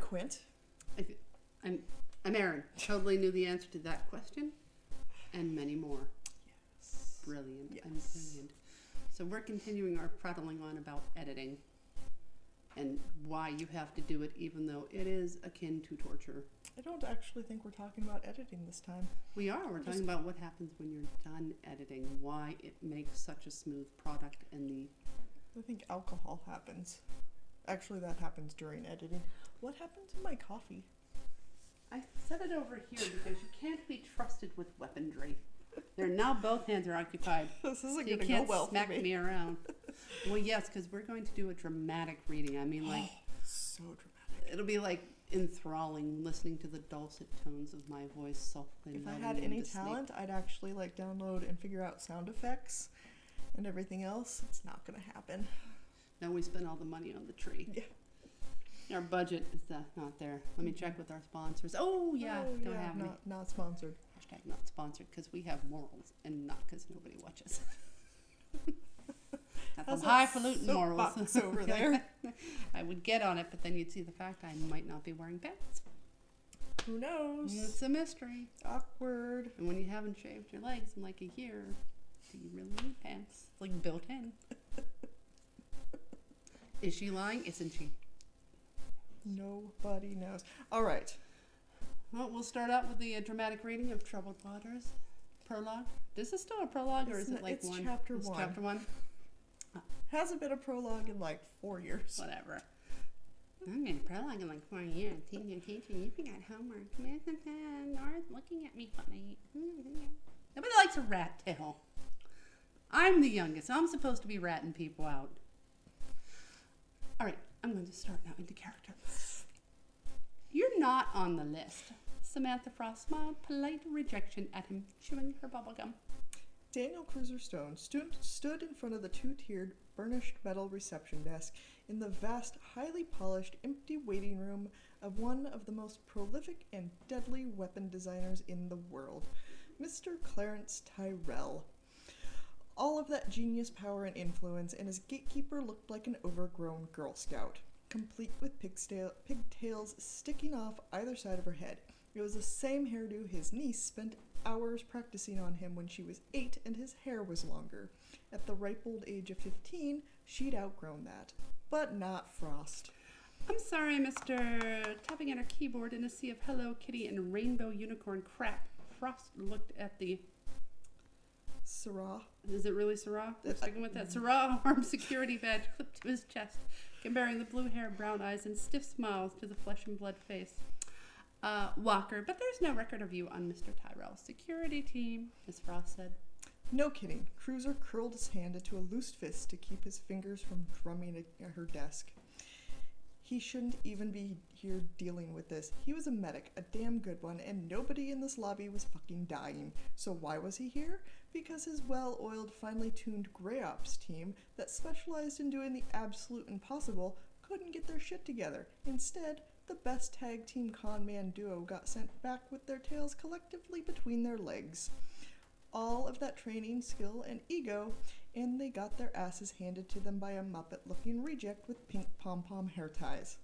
Quint. I'm Erin. Totally knew the answer to that question, and many more. Yes. Brilliant. Yes. I'm brilliant. So we're continuing our prattling on about editing and why you have to do it, even though it is akin to torture. I don't actually think we're talking about editing this time. We are. We're talking about what happens when you're done editing, why it makes such a smooth product, and I think alcohol happens. Actually, that happens during editing. What happens in my coffee? I set it over here because you can't be trusted with weaponry. There now both hands are occupied. This isn't So going you to go can't well smack for me. me around. Well, yes, because we're going to do a dramatic reading. I mean, like, So dramatic. it'll be like enthralling listening to the dulcet tones of my voice softly. If I lulling had you any to sleep. talent, I'd actually like download and figure out sound effects and everything else. It's not going to happen. Now we spend all the money on the tree. Yeah. Our budget is not there. Let me check with our sponsors. Oh, yeah, don't have any. Not sponsored. Hashtag not sponsored because we have morals and not because nobody watches. That's some highfalutin morals. Soapbox over there. I would get on it, but then you'd see the fact I might not be wearing pants. Who knows? It's a mystery. Awkward. And when you haven't shaved your legs in like a year, do you really need pants? It's like built in. Is she lying? Isn't she? Nobody knows. All right. Well, we'll start out with the dramatic reading of Troubled Waters. Prologue. This is still a prologue, or is it like It's one? chapter It's one. chapter one? Hasn't been a prologue in like 4 years. Whatever. I'm in prologue in like 4 years. Teaching, you forgot homework. Nora's looking at me funny. Nobody likes a rat tail. I'm the youngest. I'm supposed to be ratting people out. All right, I'm going to start now into character. You're not on the list. Samantha Frost smiled polite rejection at him, chewing her bubblegum. Daniel Cruiser Stone stood in front of the two-tiered, burnished metal reception desk in the vast, highly polished, empty waiting room of one of the most prolific and deadly weapon designers in the world, Mr. Clarence Tyrell. All of that genius, power, and influence, and his gatekeeper looked like an overgrown Girl Scout, complete with pigtails sticking off either side of her head. It was the same hairdo his niece spent hours practicing on him when she was 8 and his hair was longer. At the ripe old age of 15, she'd outgrown that. But not Frost. I'm sorry, Mr. Tapping at her keyboard in a sea of Hello Kitty and rainbow unicorn crap. Frost looked at the... Sarah. Is it really Sarah? We're sticking with that. Sarah armed security badge clipped to his chest, comparing the blue hair, brown eyes, and stiff smiles to the flesh and blood face. Walker, but there's no record of you on Mr. Tyrell's security team, Miss Frost said. No kidding. Cruiser curled his hand into a loose fist to keep his fingers from drumming at her desk. He shouldn't even be here dealing with this. He was a medic, a damn good one, and nobody in this lobby was fucking dying. So why was he here? Because his well-oiled, finely tuned Grey Ops team that specialized in doing the absolute impossible couldn't get their shit together. Instead, the best tag team con man duo got sent back with their tails collectively between their legs. All of that training, skill, and ego, and they got their asses handed to them by a Muppet-looking reject with pink pom-pom hair ties.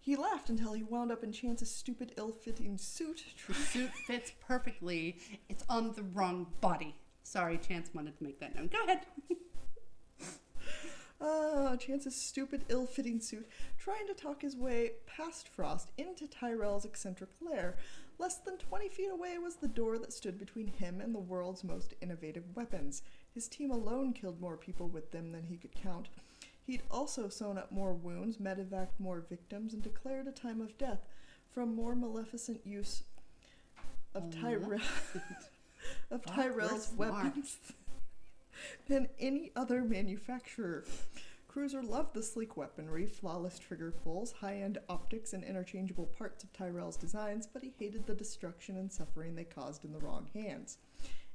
He laughed until he wound up in Chance's stupid, ill-fitting suit. The suit fits perfectly. It's on the wrong body. Sorry, Chance wanted to make that known. Go ahead. Chance's stupid, ill-fitting suit, trying to talk his way past Frost into Tyrell's eccentric lair. Less than 20 feet away was the door that stood between him and the world's most innovative weapons. His team alone killed more people with them than he could count. He'd also sewn up more wounds, medevaced more victims, and declared a time of death from more maleficent use of Tyrell's weapons than any other manufacturer. Cruiser loved the sleek weaponry, flawless trigger pulls, high-end optics, and interchangeable parts of Tyrell's designs, but he hated the destruction and suffering they caused in the wrong hands.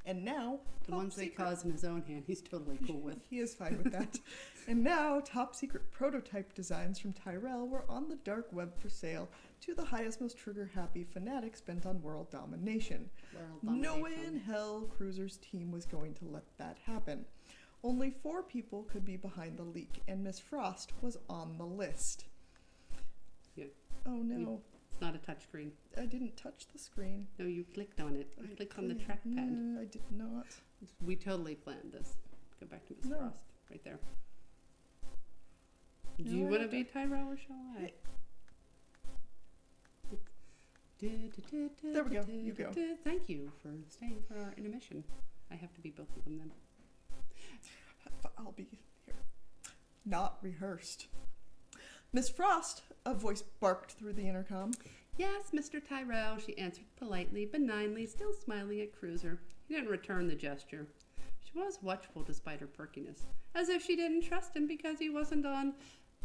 And now, the ones they cause in his own hand, he's totally cool with. He is fine with that. And now, top-secret prototype designs from Tyrell were on the dark web for sale to the highest, most trigger-happy fanatics bent on world domination. No way in hell Cruiser's team was going to let that happen. Only 4 people could be behind the leak, and Miss Frost was on the list. Yeah. Oh no. It's not a touchscreen. I didn't touch the screen. No, you clicked on it. You clicked on the trackpad. I did not. We totally planned this. Go back to Miss No. Frost. Right there. Do No, you I want to have be Tyrell or shall I? There we go. You go. Thank you for staying for our intermission. I have to be both of them then. I'll be here. Not rehearsed. Miss Frost, a voice barked through the intercom. Yes, Mr. Tyrell, she answered politely, benignly, still smiling at Cruiser. He didn't return the gesture. She was watchful despite her perkiness, as if she didn't trust him because he wasn't on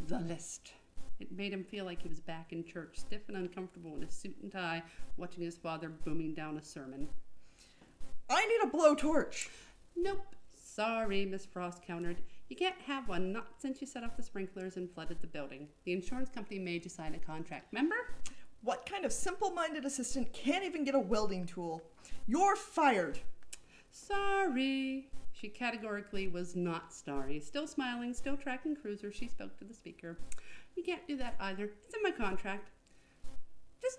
the list. It made him feel like he was back in church, stiff and uncomfortable in a suit and tie, watching his father booming down a sermon. I need a blowtorch. Nope. Sorry, Miss Frost countered. You can't have one, not since you set off the sprinklers and flooded the building. The insurance company made you sign a contract, remember? What kind of simple-minded assistant can't even get a welding tool? You're fired. Sorry. She categorically was not sorry. Still smiling, still tracking Cruiser, she spoke to the speaker. You can't do that either. It's in my contract. Just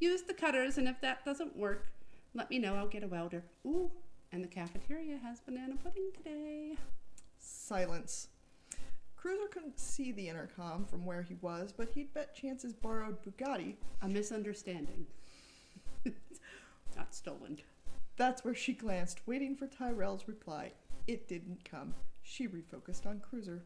use the cutters, and if that doesn't work, let me know. I'll get a welder. Ooh, and the cafeteria has banana pudding today. Silence. Cruiser couldn't see the intercom from where he was, but he'd bet Chance's borrowed Bugatti. A misunderstanding. Not stolen. That's where she glanced, waiting for Tyrell's reply. It didn't come. She refocused on Cruiser.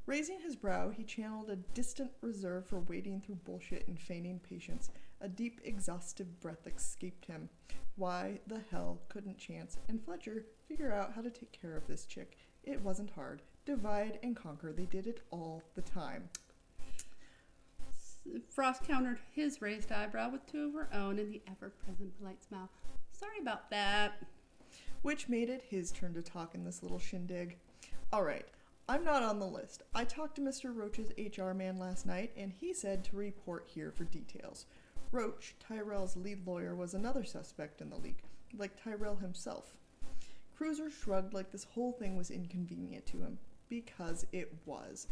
Raising his brow, he channeled a distant reserve for wading through bullshit and feigning patience. A deep, exhaustive breath escaped him. Why the hell couldn't Chance and Fletcher figure out how to take care of this chick? It wasn't hard. Divide and conquer. They did it all the time. Frost countered his raised eyebrow with 2 of her own and the ever-present polite smile. Sorry about that. Which made it his turn to talk in this little shindig. All right, I'm not on the list. I talked to Mr. Roach's HR man last night, and he said to report here for details. Roach, Tyrell's lead lawyer, was another suspect in the leak, like Tyrell himself. Cruiser shrugged like this whole thing was inconvenient to him, because it was.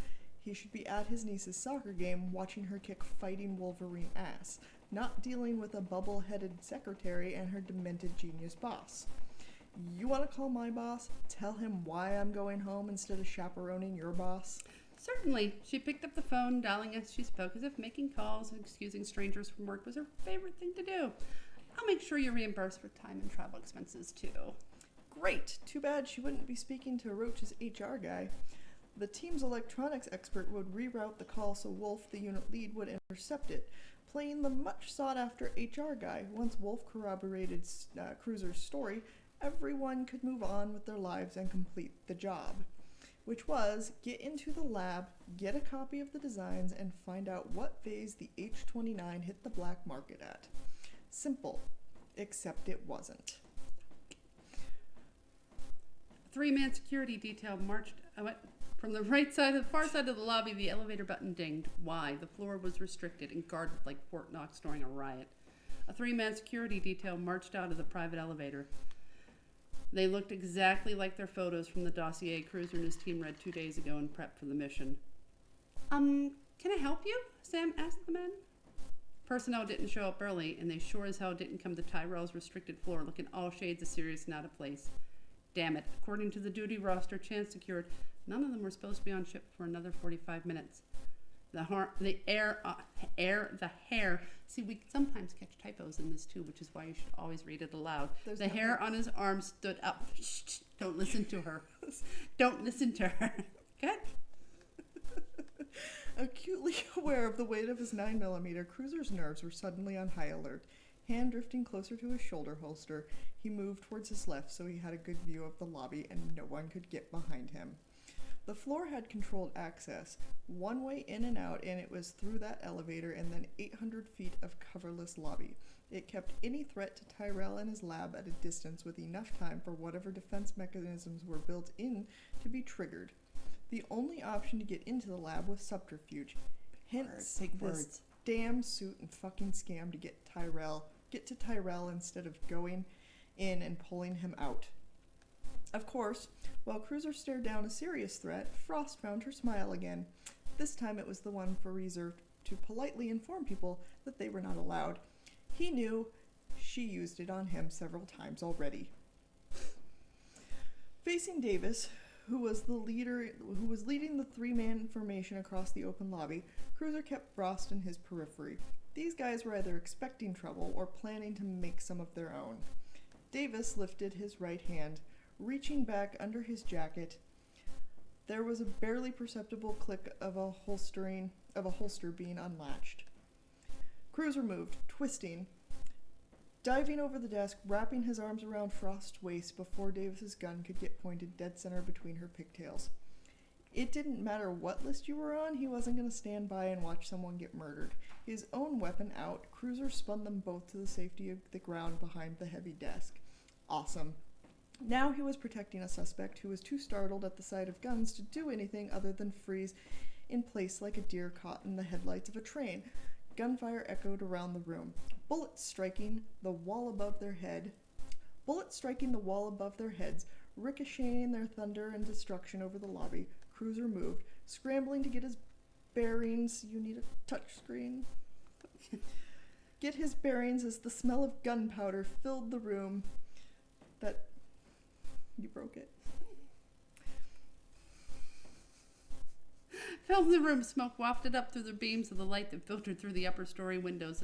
He should be at his niece's soccer game watching her kick fighting Wolverine ass, not dealing with a bubble-headed secretary and her demented genius boss. You want to call my boss? Tell him why I'm going home instead of chaperoning your boss? Certainly. She picked up the phone, dialing as she spoke, as if making calls and excusing strangers from work was her favorite thing to do. I'll make sure you're reimbursed for time and travel expenses, too. Great. Too bad she wouldn't be speaking to Roach's HR guy. The team's electronics expert would reroute the call so Wolf, the unit lead, would intercept it, playing the much sought-after HR guy. Once Wolf corroborated Cruiser's story, everyone could move on with their lives and complete the job, which was get into the lab, get a copy of the designs, and find out what phase the H-29 hit the black market at. Simple, except it wasn't. A 3-man security detail marched from the far side of the lobby. The elevator button dinged. Why? The floor was restricted and guarded like Fort Knox during a riot. A 3-man security detail marched out of the private elevator. They looked exactly like their photos from the dossier Cruiser and his team read 2 days ago and prepped for the mission. Can I help you? Sam asked the men. Personnel didn't show up early, and they sure as hell didn't come to Tyrell's restricted floor looking all shades of serious and out of place. Damn it. According to the duty roster Chance secured, none of them were supposed to be on ship for another 45 minutes. The hair. See, we sometimes catch typos in this too, which is why you should always read it aloud. The hair on his arm stood up. Shh, don't listen to her. Don't listen to her. Good? Acutely aware of the weight of his 9mm, Cruiser's nerves were suddenly on high alert. Hand drifting closer to his shoulder holster, he moved towards his left so he had a good view of the lobby and no one could get behind him. The floor had controlled access, one way in and out, and it was through that elevator and then 800 feet of coverless lobby. It kept any threat to Tyrell and his lab at a distance with enough time for whatever defense mechanisms were built in to be triggered. The only option to get into the lab was subterfuge. Hence this damn suit and fucking scam to get to Tyrell instead of going in and pulling him out. Of course, while Cruiser stared down a serious threat, Frost found her smile again. This time it was the one for reserved to politely inform people that they were not allowed. He knew she used it on him several times already. Facing Davis, who was leading the three-man formation across the open lobby, Cruiser kept Frost in his periphery. These guys were either expecting trouble or planning to make some of their own. Davis lifted his right hand, reaching back under his jacket. There was a barely perceptible click of a holster being unlatched. Cruiser moved, twisting, diving over the desk, wrapping his arms around Frost's waist before Davis's gun could get pointed dead center between her pigtails. It didn't matter what list you were on, he wasn't going to stand by and watch someone get murdered. His own weapon out, Cruiser spun them both to the safety of the ground behind the heavy desk. Awesome. Now he was protecting a suspect who was too startled at the sight of guns to do anything other than freeze in place like a deer caught in the headlights of a train. Gunfire echoed around the room. Bullets striking the wall above their heads, ricocheting their thunder and destruction over the lobby. Cruiser moved, scrambling to get his bearings. You need a touchscreen. Get his bearings as the smell of gunpowder filled the room. You broke it. Filled the room, smoke wafted up through the beams of the light that filtered through the upper story windows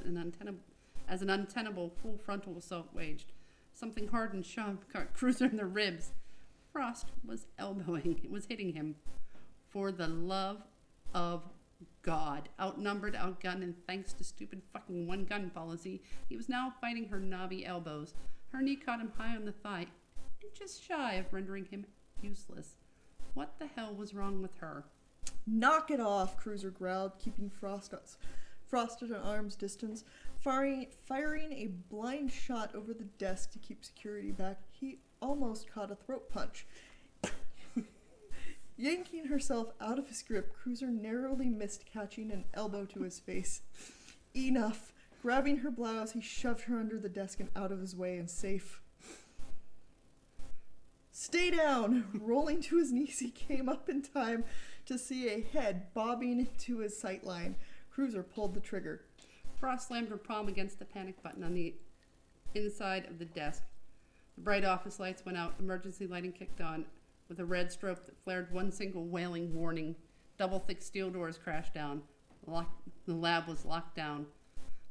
as an untenable full frontal assault waged. Something hard and shoved caught Cruiser in the ribs. Frost was elbowing. It was hitting him. For the love of God. Outnumbered, outgunned, and thanks to stupid fucking one-gun policy, he was now fighting her knobby elbows. Her knee caught him high on the thigh, and just shy of rendering him useless. What the hell was wrong with her? Knock it off, Cruiser growled, keeping Frost at an arm's distance, firing a blind shot over the desk to keep security back. He almost caught a throat punch. Yanking herself out of his grip, Cruiser narrowly missed catching an elbow to his face. Enough. Grabbing her blouse, he shoved her under the desk and out of his way and safe. Stay down! Rolling to his knees, he came up in time to see a head bobbing into his sightline. Cruiser pulled the trigger. Frost slammed her palm against the panic button on the inside of the desk. The bright office lights went out. Emergency lighting kicked on with a red strobe that flared one single wailing warning. Double-thick steel doors crashed down. The lab was locked down.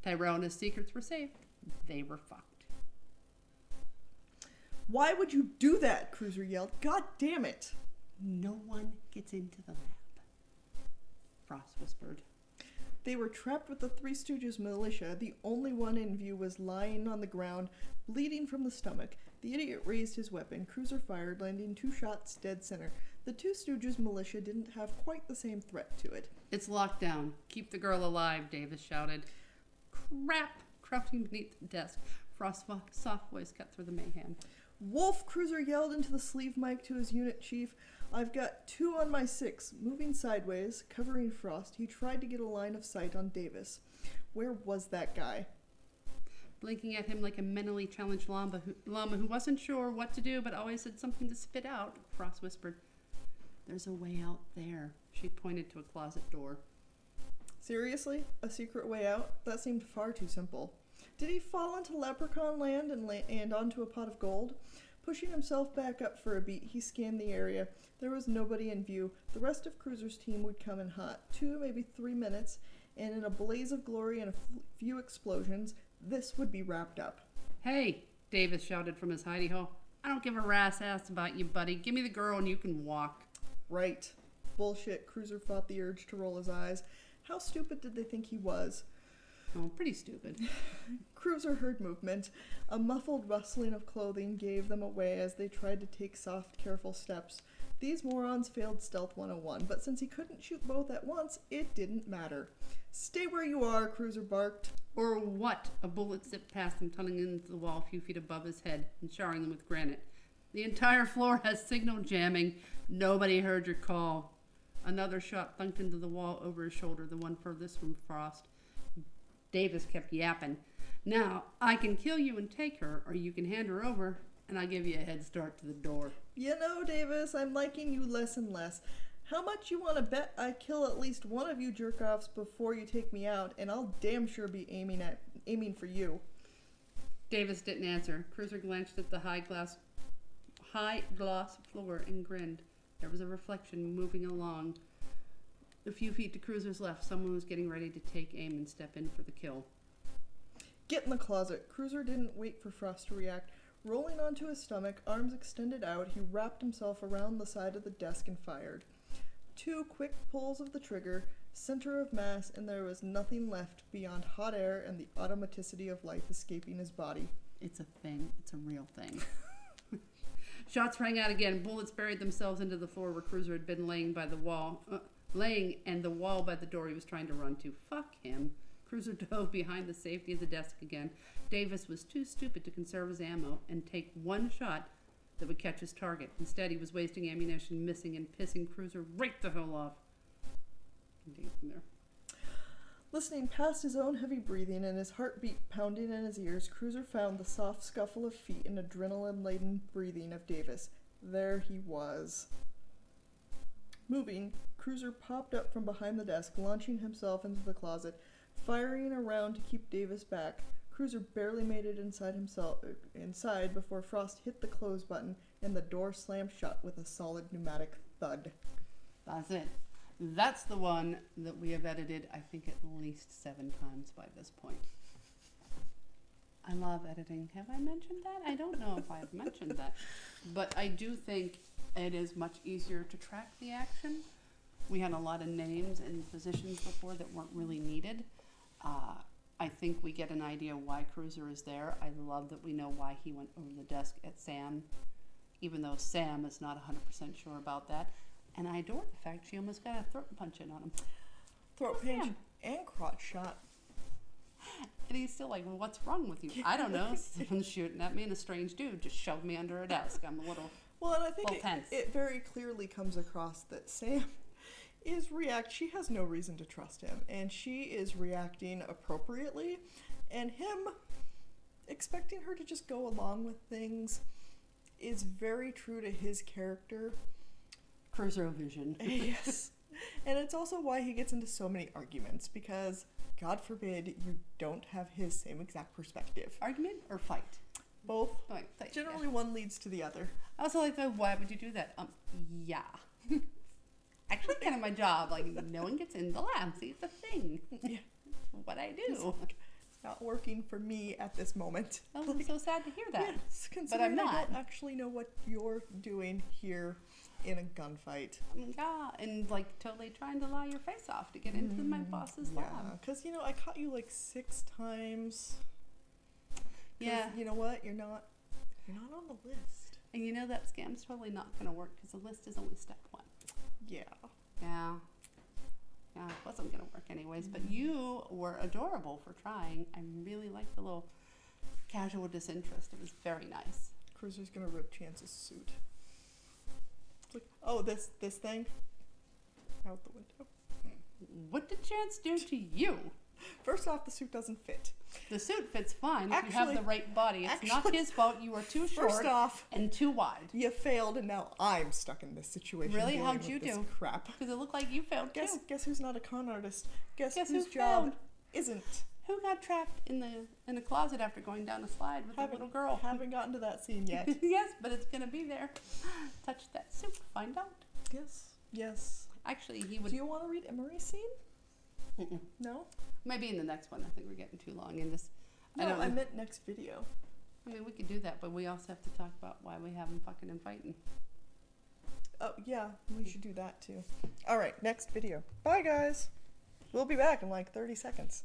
Tyrell and his secrets were safe. They were fucked. Why would you do that? Cruiser yelled. God damn it. No one gets into the lab, Frost whispered. They were trapped with the Three Stooges militia. The only one in view was lying on the ground, bleeding from the stomach. The idiot raised his weapon. Cruiser fired, landing 2 shots dead center. The Two Stooges militia didn't have quite the same threat to it. It's locked down. Keep the girl alive, Davis shouted. Crap! Crouching beneath the desk, Frost's soft voice cut through the mayhem. Wolf, Cruiser yelled into the sleeve mic to his unit chief. I've got 2 on my 6. Moving sideways, covering Frost, he tried to get a line of sight on Davis. Where was that guy? Blinking at him like a mentally challenged llama who wasn't sure what to do but always had something to spit out, Frost whispered. There's a way out there. She pointed to a closet door. Seriously? A secret way out? That seemed far too simple. Did he fall into leprechaun land and onto a pot of gold? Pushing himself back up for a beat, he scanned the area. There was nobody in view. The rest of Cruiser's team would come in hot. 2, maybe 3 minutes, and in a blaze of glory and a few explosions, this would be wrapped up. Hey, Davis shouted from his hidey hole. I don't give a rat's ass about you, buddy. Give me the girl and you can walk. Right. Bullshit. Cruiser fought the urge to roll his eyes. How stupid did they think he was? Oh, pretty stupid. Cruiser heard movement. A muffled rustling of clothing gave them away as they tried to take soft, careful steps. These morons failed Stealth 101, but since he couldn't shoot both at once, it didn't matter. Stay where you are, Cruiser barked. Or what? A bullet zipped past him, tunneling into the wall a few feet above his head and showering them with granite. The entire floor has signal jamming. Nobody heard your call. Another shot thunked into the wall over his shoulder, the one furthest from Frost. Davis kept yapping. Now, I can kill you and take her, or you can hand her over. And I give you a head start to the door. You know, Davis, I'm liking you less and less. How much you want to bet I kill at least one of you jerk-offs before you take me out, and I'll damn sure be aiming for you. Davis didn't answer. Cruiser glanced at the high gloss floor and grinned. There was a reflection moving along. A few feet to Cruiser's left, someone was getting ready to take aim and step in for the kill. Get in the closet. Cruiser didn't wait for Frost to react. Rolling onto his stomach, arms extended out, he wrapped himself around the side of the desk and fired. 2 quick pulls of the trigger, center of mass, and there was nothing left beyond hot air and the automaticity of life escaping his body. It's a thing. It's a real thing. Shots rang out again. Bullets buried themselves into the floor where Cruiser had been laying by the wall. And the wall by the door he was trying to run to. Fuck him. Cruiser dove behind the safety of the desk again. Davis was too stupid to conserve his ammo and take one shot that would catch his target. Instead, he was wasting ammunition, missing and pissing Cruiser right the hell off. Indeed, from there. Listening past his own heavy breathing and his heartbeat pounding in his ears, Cruiser found the soft scuffle of feet and adrenaline-laden breathing of Davis. There he was. Moving, Cruiser popped up from behind the desk, launching himself into the closet, firing around to keep Davis back. Cruiser barely made it inside before Frost hit the close button and the door slammed shut with a solid pneumatic thud. That's it. That's the one that we have edited, I think, at least 7 times by this point. I love editing. Have I mentioned that? I don't know if I've mentioned that. But I do think it is much easier to track the action. We had a lot of names and positions before that weren't really needed. I think we get an idea why Cruiser is there. I love that we know why he went over the desk at Sam, even though Sam is not 100% sure about that. And I adore the fact she almost got a throat punch in on him. Throat punch and crotch shot. And he's still like, well, what's wrong with you? I don't know. Someone's shooting at me and a strange dude just shoved me under a desk. I'm a little Well, and I think tense. it very clearly comes across that Sam is she has no reason to trust him, and she is reacting appropriately, and him expecting her to just go along with things is very true to his character. Cruiser vision. Yes. And it's also why he gets into so many arguments, because God forbid you don't have his same exact perspective. Argument or fight? Both. Fight, Generally one leads to the other. I also like, why would you do that? Yeah. Actually, kind of my job. Like, no one gets in the lab. See, it's a thing. Yeah. What I do. It's not working for me at this moment. Oh, I'm so sad to hear that. Yes, But I'm not. I don't actually know what you're doing here in a gunfight. Yeah, and like totally trying to lie your face off to get into my boss's lab. Because, I caught you like 6 times. Yeah. You know what? You're not on the list. And that scam's totally not going to work because the list is only step 1. Yeah. Yeah. Yeah, it wasn't going to work anyways. But you were adorable for trying. I really liked the little casual disinterest. It was very nice. Cruiser's gonna rip Chance's suit. It's like, oh, this thing? Out the window. What did Chance do to you? First off, the suit doesn't fit. The suit fits fine if you have the right body. It's not his fault. You are too short First off, and too wide. you failed, and now I'm stuck in this situation. Really? dealing How'd with you this do? Crap. Because it looked like you failed too. Guess who's not a con artist? Guess Guess whose who job failed? isn't? Who got trapped in a closet after going down a slide with a little girl? Haven't gotten to that scene yet. Yes, but it's gonna be there. Touch that soup, find out. Yes. Actually, he would. Do you want to read Emery's scene? Mm-mm. No? Maybe in the next one. I think we're getting too long in this. No, I meant next video. I mean, we could do that, but we also have to talk about why we have him fucking and fighting. Oh, yeah, we should do that too. Alright, next video. Bye, guys. We'll be back in like 30 seconds.